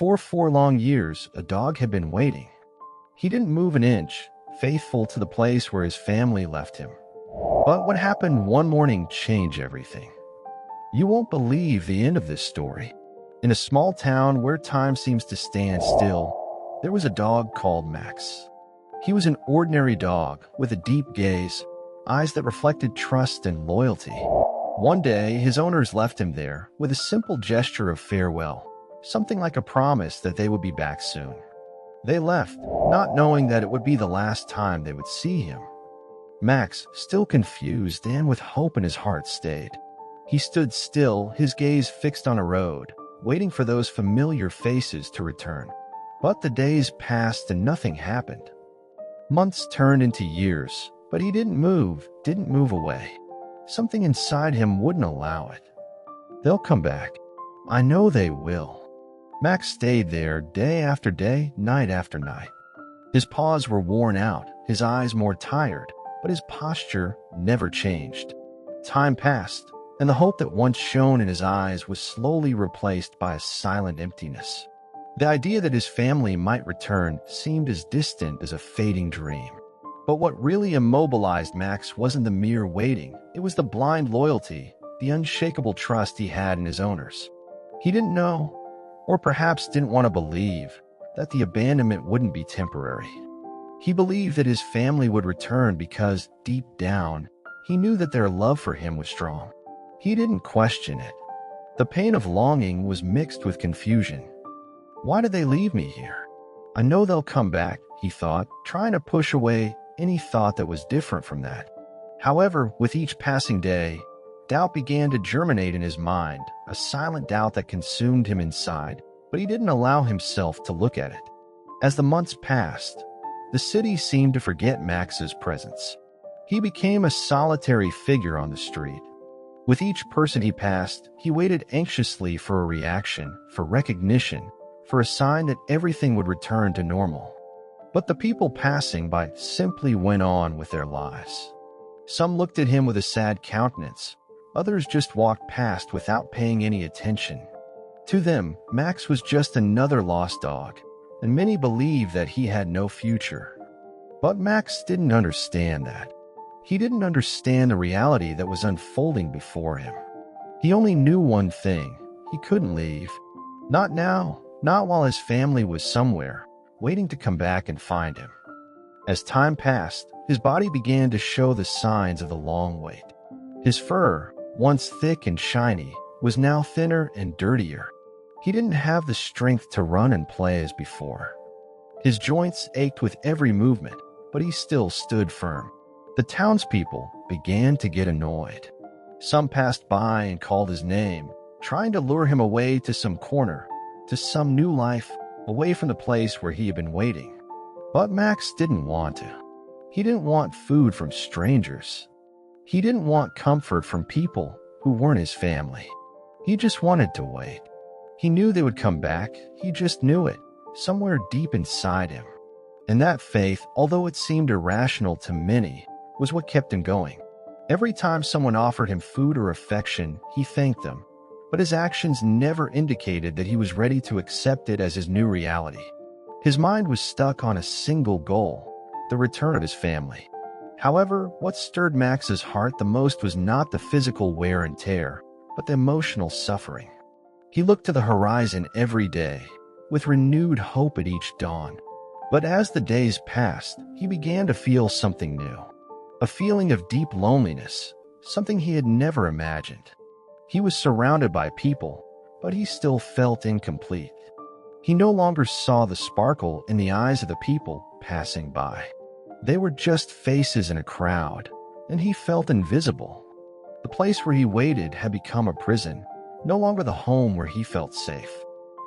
For 4 long years, a dog had been waiting. He didn't move an inch, faithful to the place where his family left him. But what happened one morning changed everything. You won't believe the end of this story. In a small town where time seems to stand still, there was a dog called Max. He was an ordinary dog with a deep gaze, eyes that reflected trust and loyalty. One day, his owners left him there with a simple gesture of farewell, something like a promise that they would be back soon. They left, not knowing that it would be the last time they would see him. Max, still confused and with hope in his heart, stayed. He stood still, his gaze fixed on a road, waiting for those familiar faces to return. But the days passed and nothing happened. Months turned into years, but he didn't move away. Something inside him wouldn't allow it. They'll come back. I know they will. Max stayed there day after day, night after night. His paws were worn out, his eyes more tired, but his posture never changed. Time passed, and the hope that once shone in his eyes was slowly replaced by a silent emptiness. The idea that his family might return seemed as distant as a fading dream. But what really immobilized Max wasn't the mere waiting, it was the blind loyalty, the unshakable trust he had in his owners. He didn't know, or perhaps didn't want to believe, that the abandonment wouldn't be temporary. He believed that his family would return because, deep down, he knew that their love for him was strong. He didn't question it. The pain of longing was mixed with confusion. Why did they leave me here? I know they'll come back, he thought, trying to push away any thought that was different from that. However, with each passing day, doubt began to germinate in his mind, a silent doubt that consumed him inside, but he didn't allow himself to look at it. As the months passed, the city seemed to forget Max's presence. He became a solitary figure on the street. With each person he passed, he waited anxiously for a reaction, for recognition, for a sign that everything would return to normal. But the people passing by simply went on with their lives. Some looked at him with a sad countenance. Others just walked past without paying any attention. To them, Max was just another lost dog, and many believed that he had no future. But Max didn't understand that. He didn't understand the reality that was unfolding before him. He only knew one thing: he couldn't leave. Not now, not while his family was somewhere, waiting to come back and find him. As time passed, his body began to show the signs of the long wait. His fur, once thick and shiny, was now thinner and dirtier. He didn't have the strength to run and play as before. His joints ached with every movement, but he still stood firm. The townspeople began to get annoyed. Some passed by and called his name, trying to lure him away to some corner, to some new life, away from the place where he had been waiting. But Max didn't want to. He didn't want food from strangers. He didn't want comfort from people who weren't his family. He just wanted to wait. He knew they would come back. He just knew it, somewhere deep inside him. And that faith, although it seemed irrational to many, was what kept him going. Every time someone offered him food or affection, he thanked them, but his actions never indicated that he was ready to accept it as his new reality. His mind was stuck on a single goal: the return of his family. However, what stirred Max's heart the most was not the physical wear and tear, but the emotional suffering. He looked to the horizon every day, with renewed hope at each dawn. But as the days passed, he began to feel something new. A feeling of deep loneliness, something he had never imagined. He was surrounded by people, but he still felt incomplete. He no longer saw the sparkle in the eyes of the people passing by. They were just faces in a crowd, and he felt invisible. The place where he waited had become a prison, no longer the home where he felt safe.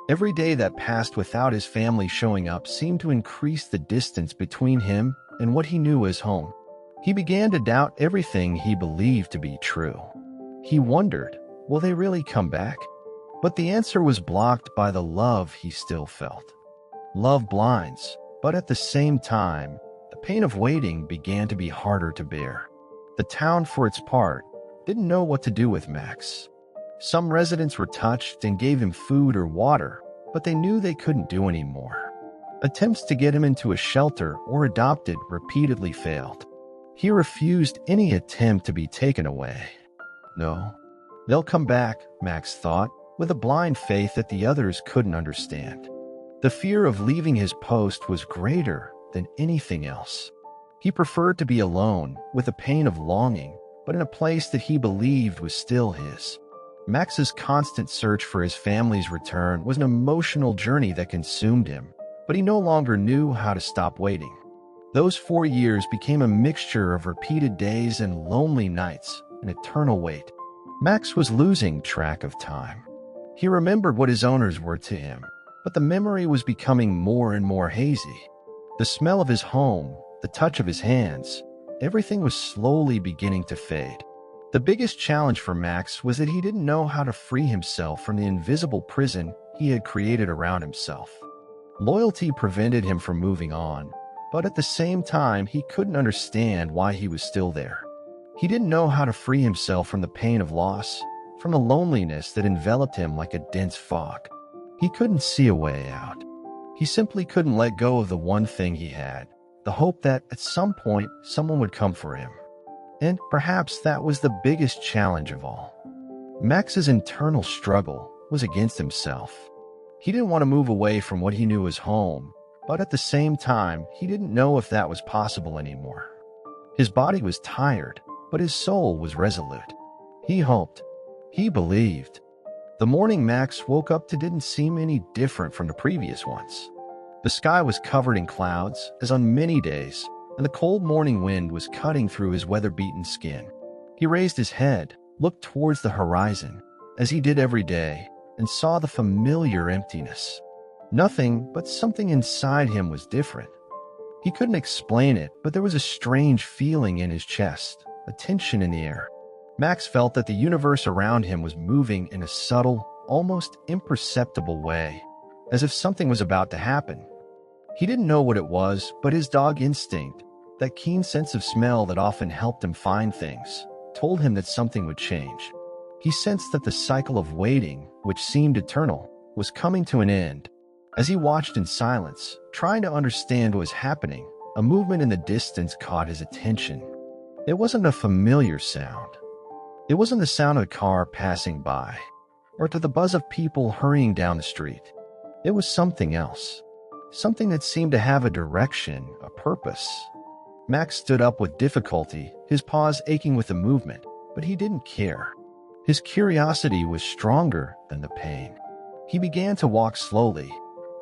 Every day that passed without his family showing up seemed to increase the distance between him and what he knew as home. He began to doubt everything he believed to be true. He wondered, will they really come back? But the answer was blocked by the love he still felt. Love blinds, but at the same time, the pain of waiting began to be harder to bear. The town, for its part, didn't know what to do with Max. Some residents were touched and gave him food or water, but they knew they couldn't do any more. Attempts to get him into a shelter or adopted repeatedly failed. He refused any attempt to be taken away. No, they'll come back, Max thought, with a blind faith that the others couldn't understand. The fear of leaving his post was greater than anything else. He preferred to be alone, with the pain of longing, but in a place that he believed was still his. Max's constant search for his family's return was an emotional journey that consumed him, but he no longer knew how to stop waiting. Those 4 years became a mixture of repeated days and lonely nights, an eternal wait. Max was losing track of time. He remembered what his owners were to him, but the memory was becoming more and more hazy. The smell of his home, the touch of his hands, everything was slowly beginning to fade. The biggest challenge for Max was that he didn't know how to free himself from the invisible prison he had created around himself. Loyalty prevented him from moving on, but at the same time, he couldn't understand why he was still there. He didn't know how to free himself from the pain of loss, from the loneliness that enveloped him like a dense fog. He couldn't see a way out. He simply couldn't let go of the one thing he had, the hope that at some point someone would come for him. And perhaps that was the biggest challenge of all. Max's internal struggle was against himself. He didn't want to move away from what he knew was home, but at the same time, he didn't know if that was possible anymore. His body was tired, but his soul was resolute. He hoped. He believed. The morning Max woke up to didn't seem any different from the previous ones. The sky was covered in clouds, as on many days, and the cold morning wind was cutting through his weather-beaten skin. He raised his head, looked towards the horizon, as he did every day, and saw the familiar emptiness. Nothing, but something inside him was different. He couldn't explain it, but there was a strange feeling in his chest, a tension in the air. Max felt that the universe around him was moving in a subtle, almost imperceptible way, as if something was about to happen. He didn't know what it was, but his dog instinct, that keen sense of smell that often helped him find things, told him that something would change. He sensed that the cycle of waiting, which seemed eternal, was coming to an end. As he watched in silence, trying to understand what was happening, a movement in the distance caught his attention. It wasn't a familiar sound. It wasn't the sound of a car passing by, or to the buzz of people hurrying down the street. It was something else. Something that seemed to have a direction, a purpose. Max stood up with difficulty, his paws aching with the movement, but he didn't care. His curiosity was stronger than the pain. He began to walk slowly,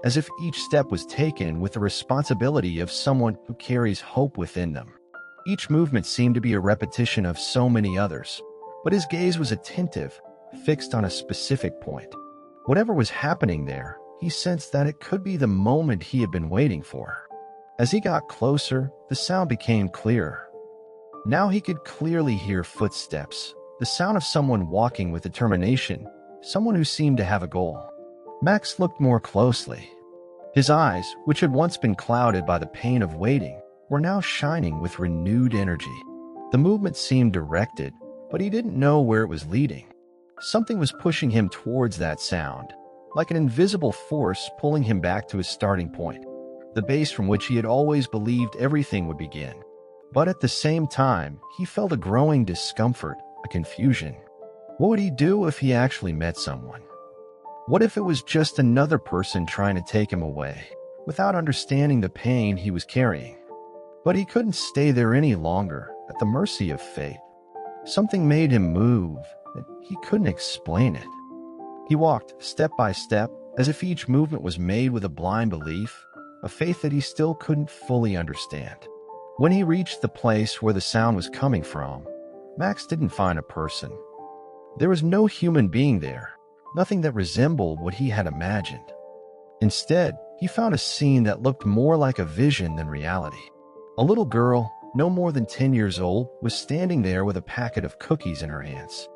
as if each step was taken with the responsibility of someone who carries hope within them. Each movement seemed to be a repetition of so many others, but his gaze was attentive, fixed on a specific point. Whatever was happening there, he sensed that it could be the moment he had been waiting for. As he got closer, the sound became clearer. Now he could clearly hear footsteps, the sound of someone walking with determination, someone who seemed to have a goal. Max looked more closely. His eyes, which had once been clouded by the pain of waiting, were now shining with renewed energy. The movement seemed directed, but he didn't know where it was leading. Something was pushing him towards that sound, like an invisible force pulling him back to his starting point, the base from which he had always believed everything would begin. But at the same time, he felt a growing discomfort, a confusion. What would he do if he actually met someone? What if it was just another person trying to take him away, without understanding the pain he was carrying? But he couldn't stay there any longer, at the mercy of fate. Something made him move, and he couldn't explain it. He walked step by step, as if each movement was made with a blind belief, a faith that he still couldn't fully understand. When he reached the place where the sound was coming from, Max didn't find a person. There was no human being there, nothing that resembled what he had imagined. Instead, he found a scene that looked more like a vision than reality. A little girl, no more than 10 years old, was standing there with a packet of cookies in her hands.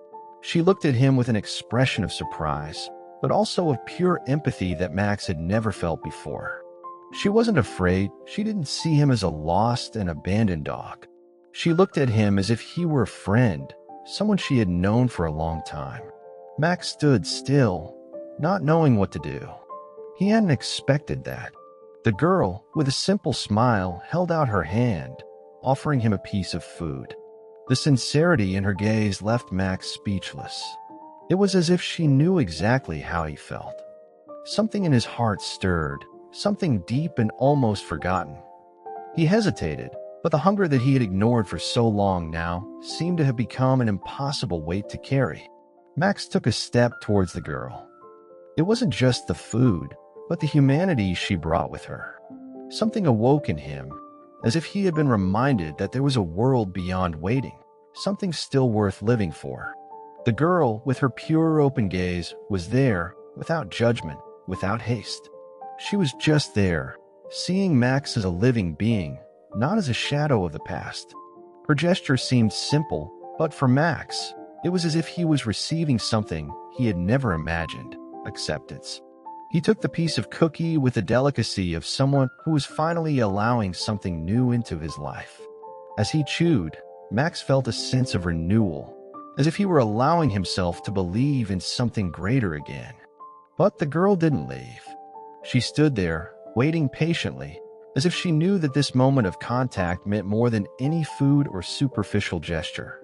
She looked at him with an expression of surprise, but also of pure empathy that Max had never felt before. She wasn't afraid. She didn't see him as a lost and abandoned dog. She looked at him as if he were a friend, someone she had known for a long time. Max stood still, not knowing what to do. He hadn't expected that. The girl, with a simple smile, held out her hand, offering him a piece of food. The sincerity in her gaze left Max speechless. It was as if she knew exactly how he felt. Something in his heart stirred, something deep and almost forgotten. He hesitated, but the hunger that he had ignored for so long now seemed to have become an impossible weight to carry. Max took a step towards the girl. It wasn't just the food, but the humanity she brought with her. Something awoke in him, as if he had been reminded that there was a world beyond waiting, something still worth living for. The girl, with her pure open gaze, was there, without judgment, without haste. She was just there, seeing Max as a living being, not as a shadow of the past. Her gesture seemed simple, but for Max, it was as if he was receiving something he had never imagined: acceptance. He took the piece of cookie with the delicacy of someone who was finally allowing something new into his life. As he chewed, Max felt a sense of renewal, as if he were allowing himself to believe in something greater again. But the girl didn't leave. She stood there, waiting patiently, as if she knew that this moment of contact meant more than any food or superficial gesture.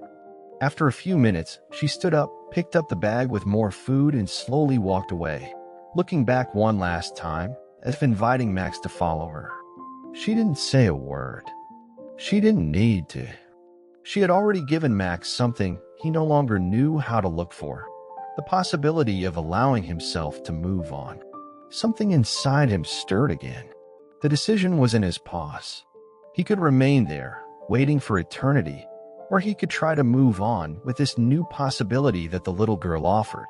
After a few minutes, she stood up, picked up the bag with more food, and slowly walked away, looking back one last time, as if inviting Max to follow her. She didn't say a word. She didn't need to. She had already given Max something he no longer knew how to look for: the possibility of allowing himself to move on. Something inside him stirred again. The decision was in his pause. He could remain there, waiting for eternity, or he could try to move on with this new possibility that the little girl offered.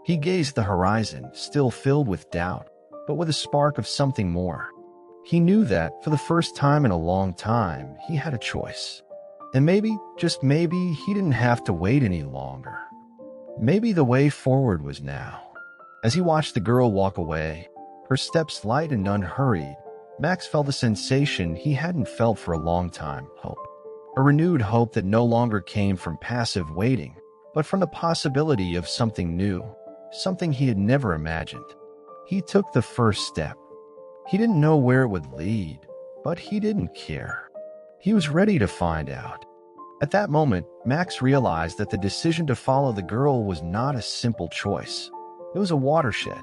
He gazed at the horizon, still filled with doubt, but with a spark of something more. He knew that, for the first time in a long time, he had a choice. And maybe, just maybe, he didn't have to wait any longer. Maybe the way forward was now. As he watched the girl walk away, her steps light and unhurried, Max felt a sensation he hadn't felt for a long time: hope. A renewed hope that no longer came from passive waiting, but from the possibility of something new, something he had never imagined. He took the first step. He didn't know where it would lead, but he didn't care. He was ready to find out. At that moment, Max realized that the decision to follow the girl was not a simple choice. It was a watershed.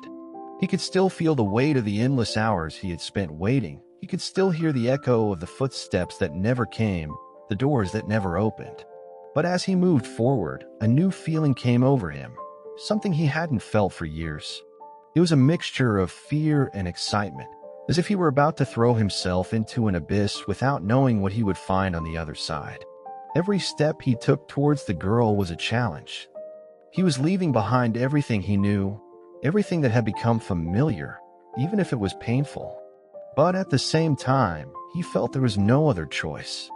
He could still feel the weight of the endless hours he had spent waiting. He could still hear the echo of the footsteps that never came, the doors that never opened. But as he moved forward, a new feeling came over him, something he hadn't felt for years. It was a mixture of fear and excitement, as if he were about to throw himself into an abyss without knowing what he would find on the other side. Every step he took towards the girl was a challenge. He was leaving behind everything he knew, everything that had become familiar, even if it was painful. But at the same time, he felt there was no other choice.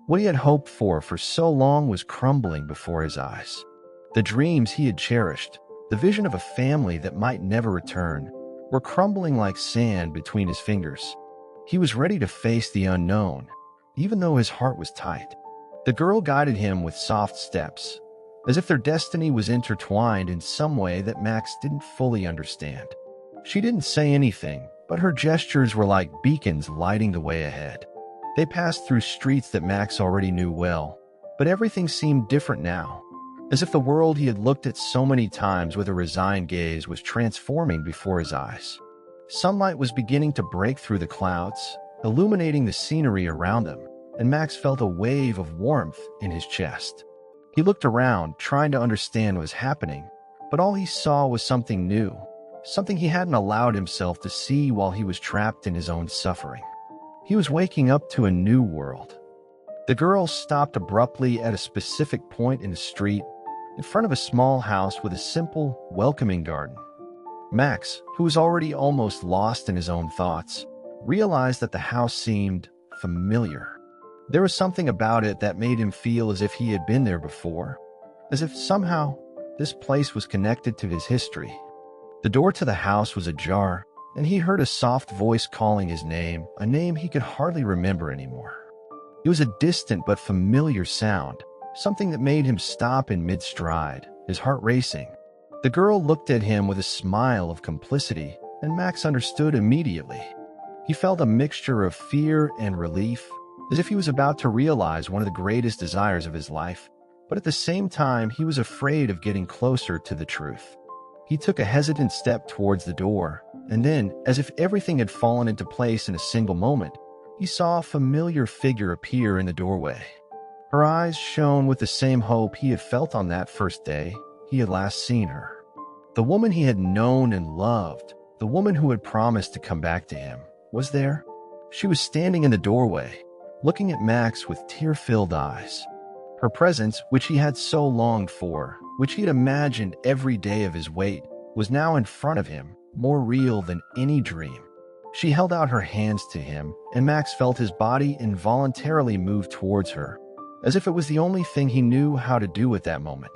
What he had hoped for so long was crumbling before his eyes. The dreams he had cherished, the vision of a family that might never return, were crumbling like sand between his fingers. He was ready to face the unknown, even though his heart was tight. The girl guided him with soft steps, as if their destiny was intertwined in some way that Max didn't fully understand. She didn't say anything, but her gestures were like beacons lighting the way ahead. They passed through streets that Max already knew well, but everything seemed different now, as if the world he had looked at so many times with a resigned gaze was transforming before his eyes. Sunlight was beginning to break through the clouds, illuminating the scenery around them, and Max felt a wave of warmth in his chest. He looked around, trying to understand what was happening, but all he saw was something new, something he hadn't allowed himself to see while he was trapped in his own suffering. He was waking up to a new world. The girl stopped abruptly at a specific point in the street, in front of a small house with a simple, welcoming garden. Max, who was already almost lost in his own thoughts, realized that the house seemed familiar. There was something about it that made him feel as if he had been there before, as if somehow this place was connected to his history. The door to the house was ajar, and he heard a soft voice calling his name, a name he could hardly remember anymore. It was a distant but familiar sound, something that made him stop in mid-stride, his heart racing. The girl looked at him with a smile of complicity, and Max understood immediately. He felt a mixture of fear and relief, as if he was about to realize one of the greatest desires of his life, but at the same time he was afraid of getting closer to the truth. He took a hesitant step towards the door, and then, as if everything had fallen into place in a single moment, he saw a familiar figure appear in the doorway. Her eyes shone with the same hope he had felt on that first day he had last seen her. The woman he had known and loved, the woman who had promised to come back to him, was there. She was standing in the doorway, looking at Max with tear-filled eyes. Her presence, which he had so longed for, which he had imagined every day of his wait, was now in front of him, more real than any dream. She held out her hands to him, and Max felt his body involuntarily move towards her, as if it was the only thing he knew how to do at that moment.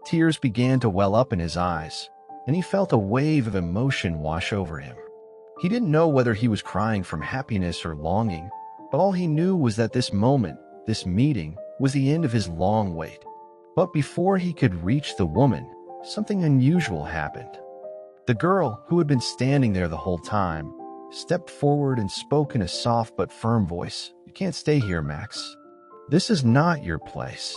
Tears began to well up in his eyes, and he felt a wave of emotion wash over him. He didn't know whether he was crying from happiness or longing, but all he knew was that this moment, this meeting, was the end of his long wait. But before he could reach the woman, something unusual happened. The girl, who had been standing there the whole time, stepped forward and spoke in a soft but firm voice. "You can't stay here, Max. This is not your place.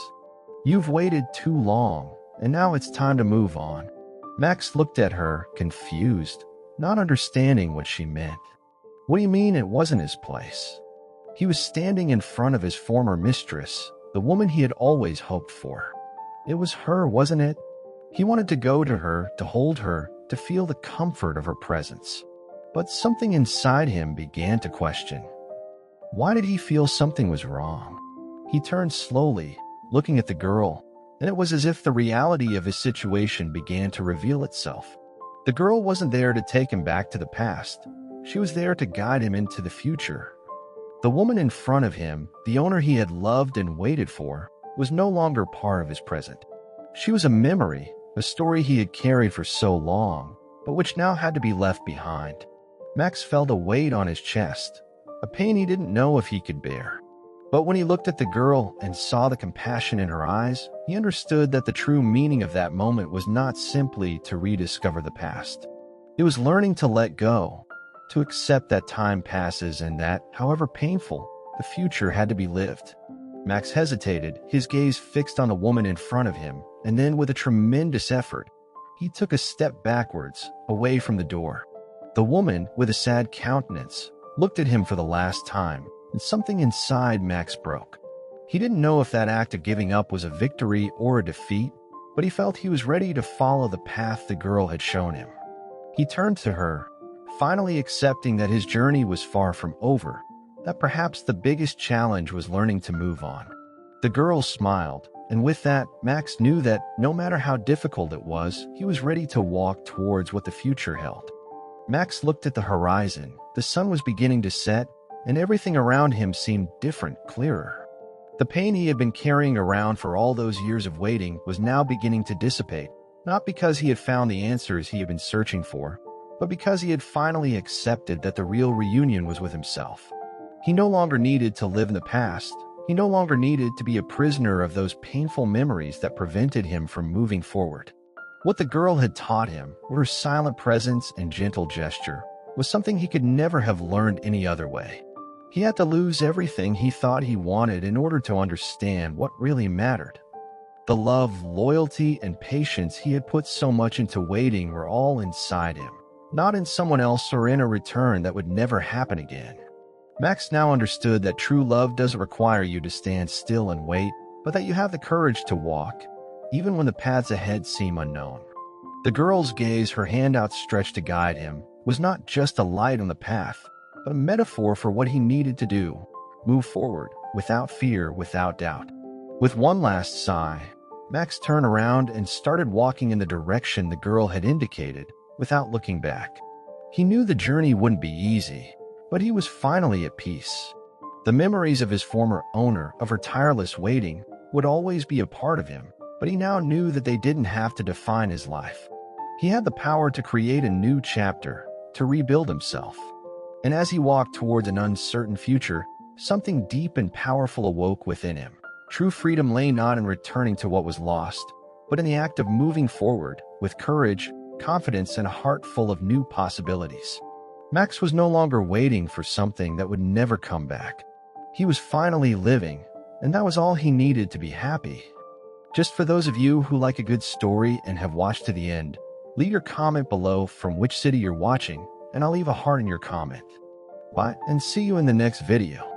You've waited too long, and now it's time to move on." Max looked at her, confused, not understanding what she meant. What do you mean it wasn't his place? He was standing in front of his former mistress, the woman he had always hoped for. It was her, wasn't it? He wanted to go to her, to hold her, to feel the comfort of her presence. But something inside him began to question. Why did he feel something was wrong? He turned slowly, looking at the girl, and it was as if the reality of his situation began to reveal itself. The girl wasn't there to take him back to the past. She was there to guide him into the future. The woman in front of him, the owner he had loved and waited for, was no longer part of his present. She was a memory, a story he had carried for so long, but which now had to be left behind. Max felt a weight on his chest, a pain he didn't know if he could bear. But when he looked at the girl and saw the compassion in her eyes, he understood that the true meaning of that moment was not simply to rediscover the past. It was learning to let go, to accept that time passes and that, however painful, the future had to be lived. Max hesitated, his gaze fixed on the woman in front of him, and then with a tremendous effort, he took a step backwards, away from the door. The woman, with a sad countenance, looked at him for the last time, and something inside Max broke. He didn't know if that act of giving up was a victory or a defeat, but he felt he was ready to follow the path the girl had shown him. He turned to her, finally accepting that his journey was far from over, that perhaps the biggest challenge was learning to move on. The girl smiled, and with that, Max knew that no matter how difficult it was, he was ready to walk towards what the future held. Max looked at the horizon. The sun was beginning to set, and everything around him seemed different, clearer. The pain he had been carrying around for all those years of waiting was now beginning to dissipate, not because he had found the answers he had been searching for, but because he had finally accepted that the real reunion was with himself. He no longer needed to live in the past. He no longer needed to be a prisoner of those painful memories that prevented him from moving forward. What the girl had taught him, her silent presence and gentle gesture, was something he could never have learned any other way. He had to lose everything he thought he wanted in order to understand what really mattered. The love, loyalty, and patience he had put so much into waiting were all inside him, not in someone else or in a return that would never happen again. Max now understood that true love doesn't require you to stand still and wait, but that you have the courage to walk, even when the paths ahead seem unknown. The girl's gaze, her hand outstretched to guide him, was not just a light on the path, but a metaphor for what he needed to do: move forward, without fear, without doubt. With one last sigh, Max turned around and started walking in the direction the girl had indicated, without looking back. He knew the journey wouldn't be easy, but he was finally at peace. The memories of his former owner, of her tireless waiting, would always be a part of him, but he now knew that they didn't have to define his life. He had the power to create a new chapter, to rebuild himself. And as he walked towards an uncertain future, something deep and powerful awoke within him. True freedom lay not in returning to what was lost, but in the act of moving forward, with courage, confidence, and a heart full of new possibilities. Max was no longer waiting for something that would never come back. He was finally living, and that was all he needed to be happy. Just for those of you who like a good story and have watched to the end, leave your comment below from which city you're watching, and I'll leave a heart in your comment. Bye, and see you in the next video.